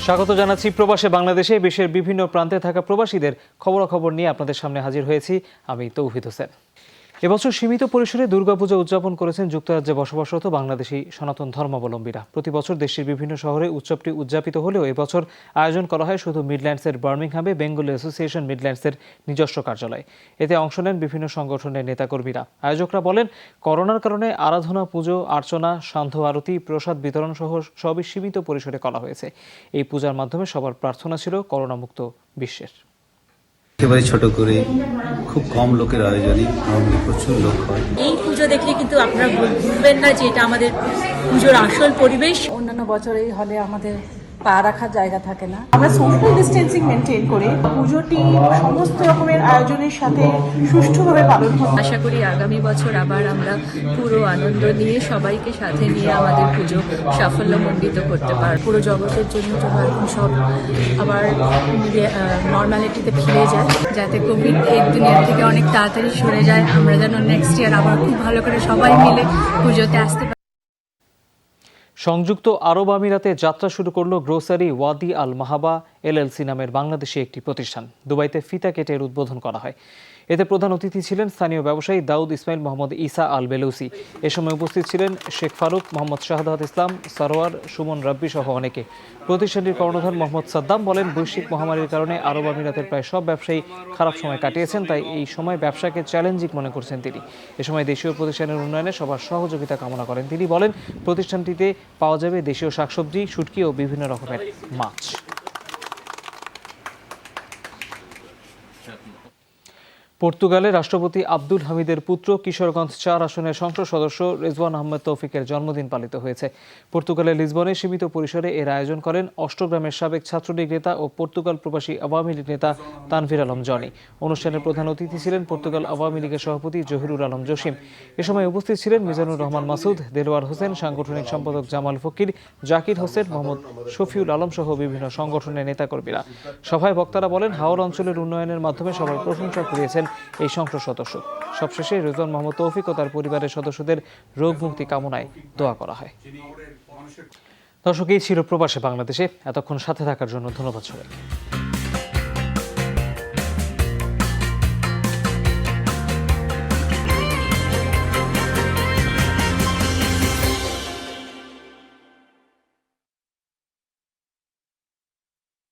স্বাগত জানাচ্ছি প্রবাসে বাংলাদেশে। বিশ্বের বিভিন্ন প্রান্তে থাকা প্রবাসীদের খবরাখবর নিয়ে আপনাদের সামনে হাজির হয়েছি আমি তৌহিদ হোসেন। এবছর সীমিত পরিসরে দুর্গাপূজা উদযাপন করেছেন যুক্তরাজ্যে বসবাসরত বাংলাদেশি সনাতন ধর্মাবলম্বীরা। প্রতি বছর দেশের বিভিন্ন শহরে উৎসবটি উদযাপিত হলেও এবছর আয়োজন করা হয় শুধু মিডল্যান্ডসের বার্মিংহামে বেঙ্গলি অ্যাসোসিয়েশন মিডল্যান্ডসের নিজস্ব কার্যালয়। এতে অংশ নেন বিভিন্ন সংগঠনের নেতাকর্মীরা। আয়োজকরা বলেন, করোনার কারণে আরাধনা, পুজো আর্চনা, সান্ধ্য আরতি, প্রসাদ বিতরণ সহ সবই সীমিত পরিসরে করা হয়েছে। এই পূজার মাধ্যমে সবার প্রার্থনা ছিল করোনামুক্ত বিশ্বের। একেবারে ছোট করে খুব কম লোকের আয়োজনে প্রচুর লোক হয়। এই পুজো দেখলে কিন্তু আপনারা বুঝবেন না যে এটা আমাদের পুজোর আসল পরিবেশ। অন্যান্য বছর এই হলে আমাদের পা রাখার জায়গা থাকে না। আমরা সোশ্যাল ডিস্টেন্সিং মেনটেন করে পুজোটি সমস্ত রকমের আয়োজনের সাথে সুষ্ঠুভাবে পালন করব। আশা করি আগামী বছর আবার আমরা পুরো আনন্দ নিয়ে সবাইকে সাথে নিয়ে আমাদের পুজো সাফল্যমণ্ডিত করতে পারব। পুরো জগতের জন্য যেন এখন সব আবার নর্মালিটিতে ফিরে যায়, যাতে কোভিড এই দুনিয়া থেকে অনেক তাড়াতাড়ি সরে যায়। আমরা যেন নেক্সট ইয়ার আবার খুব ভালো করে সবাই মিলে পুজোতে আসতে পারি। সংযুক্ত আরব আমিরাতে যাত্রা শুরু করল গ্রোসারি ওয়াদি আল মাহাবা এলএলসি নামের বাংলাদেশি একটি প্রতিষ্ঠান। দুবাইতে ফিতা কেটে এর উদ্বোধন করা হয়। এতে প্রধান অতিথি ছিলেন স্থানীয় ব্যবসায়ী দাউদ ইসমাইল, মোহাম্মদ ইসা আল বেলুসি। এ সময় উপস্থিত ছিলেন শেখ ফারুক, মোহাম্মদ শাহাদাত ইসলাম, সরোয়ার, সুমন রাব্বি সহ অনেকে। প্রতিষ্ঠানটির কর্ণধার মোহাম্মদ সাদ্দাম বলেন, বৈশ্বিক মহামারীর কারণে আরব আমিরাতের প্রায় সব ব্যবসায়ী খারাপ সময় কাটিয়েছেন, তাই এই সময় ব্যবসাকে চ্যালেঞ্জিং মনে করছেন তিনি। এ সময় দেশীয় প্রতিষ্ঠানের উন্নয়নে সবার সহযোগিতা কামনা করেন তিনি। বলেন, প্রতিষ্ঠানটিতে পাওয়া যাবে দেশীয় শাকসবজি, শুটকি ও বিভিন্ন রকমের মাছ। পর্তুগালের রাষ্ট্রপতি আব্দুল হামিদের পুত্র কিশোরগঞ্জ ৪ আসনের সংসদ সদস্য রেজওয়ান আহমেদ তৌফিকের জন্মদিন পালিত হয়েছে। পর্তুগালের লিসবনে সীমিত পরিসরে এর আয়োজন করেন অষ্টগ্রামের সাবেক ছাত্রলীগ নেতা ও পর্তুগাল প্রবাসী আওয়ামী লীগ নেতা তানভীর আলম জনি। অনুষ্ঠানের প্রধান অতিথি ছিলেন পর্তুগাল আওয়ামী লীগের সভাপতি জহিরুল আলম জসিম। এ সময় উপস্থিত ছিলেন মিজানুর রহমান মাসুদ, দেলোয়ার হোসেন, সাংগঠনিক সম্পাদক জামাল ফকির, জাকির হোসেন, মোহাম্মদ শফিউল আলম সহ বিভিন্ন সংগঠনের নেতাকর্মীরা। সভায় বক্তারা বলেন, হাওর অঞ্চলের উন্নয়নের মাধ্যমে সবার প্রশংসা কুড়িয়েছেন এই সংসদ সদস্য। সবশেষে রেজওয়ান মোহাম্মদ তৌফিক ও তার পরিবারের সদস্যদের রোগ মুক্তি কামনায় দোয়া করা হয়। দর্শক, এই ছিল প্রবাসে বাংলাদেশে। এতক্ষণ সাথে থাকার জন্য ধন্যবাদ সবাইকে।